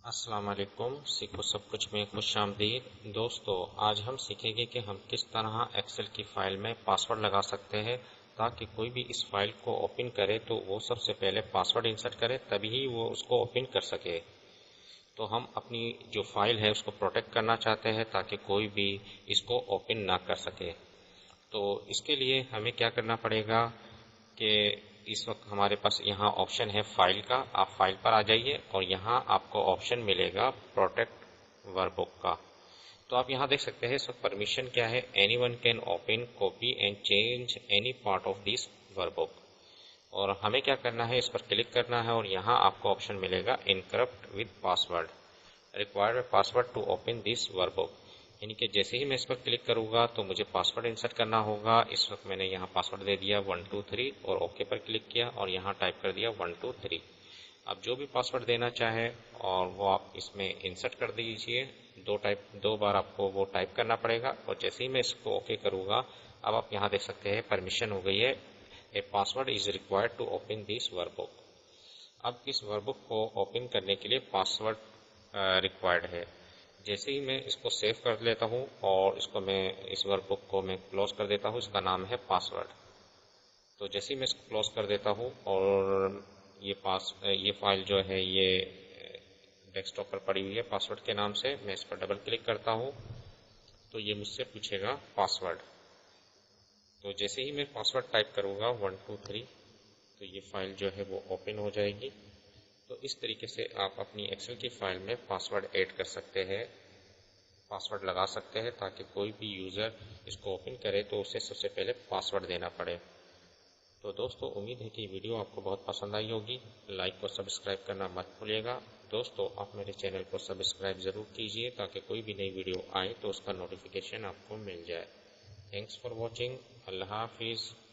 السلام علیکم، سیکھو سب کچھ میں خوش آمدید۔ دوستو، آج ہم سیکھیں گے کہ ہم کس طرح ایکسل کی فائل میں پاسورڈ لگا سکتے ہیں تاکہ کوئی بھی اس فائل کو اوپن کرے تو وہ سب سے پہلے پاسورڈ انسرٹ کرے تبھی وہ اس کو اوپن کر سکے۔ تو ہم اپنی جو فائل ہے اس کو پروٹیکٹ کرنا چاہتے ہیں تاکہ کوئی بھی اس کو اوپن نہ کر سکے۔ تو اس کے لیے ہمیں کیا کرنا پڑے گا کہ اس وقت ہمارے پاس یہاں آپشن ہے فائل کا، آپ فائل پر آ جائیے اور یہاں آپ کو آپشن ملے گا پروٹیکٹ ورک بک کا۔ تو آپ یہاں دیکھ سکتے ہیں اس وقت پرمیشن کیا ہے، any one can open, copy and change any part of this workbook. اور ہمیں کیا کرنا ہے، اس پر کلک کرنا ہے اور یہاں آپ کو آپشن ملے گا encrypt with password, required password to open this workbook. یعنی کہ جیسے ہی میں اس پر کلک کروں گا تو مجھے پاسورڈ انسرٹ کرنا ہوگا۔ اس وقت میں نے یہاں پاسورڈ دے دیا 123 اور اوکے پر کلک کیا اور یہاں ٹائپ کر دیا 123۔ اب جو بھی پاسورڈ دینا چاہے اور وہ آپ اس میں انسرٹ کر دیجئے، دو بار آپ کو وہ ٹائپ کرنا پڑے گا اور جیسے ہی میں اس کو اوکے کروں گا اب آپ یہاں دیکھ سکتے ہیں پرمیشن ہو گئی ہے، a password is required to open this workbook. اب اس ورک بک کو اوپن کرنے کے لیے پاسورڈ ریکوائرڈ ہے۔ جیسے ہی میں اس کو سیو کر لیتا ہوں اور اس ورک بک کو میں کلوز کر دیتا ہوں، اس کا نام ہے پاسورڈ۔ تو جیسے ہی میں اس کو کلوز کر دیتا ہوں اور یہ فائل جو ہے یہ ڈیسک ٹاپ پر پڑی ہوئی ہے پاسورڈ کے نام سے، میں اس پر ڈبل کلک کرتا ہوں تو یہ مجھ سے پوچھے گا پاسورڈ۔ تو جیسے ہی میں پاسورڈ ٹائپ کروں گا 123 تو یہ فائل جو ہے وہ اوپن ہو جائے گی۔ تو اس طریقے سے آپ اپنی ایکسل کی فائل میں پاسورڈ ایڈ کر سکتے ہیں، پاسورڈ لگا سکتے ہیں تاکہ کوئی بھی یوزر اس کو اوپن کرے تو اسے سب سے پہلے پاسورڈ دینا پڑے۔ تو دوستو، امید ہے کہ یہ ویڈیو آپ کو بہت پسند آئی ہوگی۔ لائک اور سبسکرائب کرنا مت بھولیے گا۔ دوستو، آپ میرے چینل کو سبسکرائب ضرور کیجئے تاکہ کوئی بھی نئی ویڈیو آئے تو اس کا نوٹیفیکیشن آپ کو مل جائے۔ Thanks for watching. اللہ حافظ۔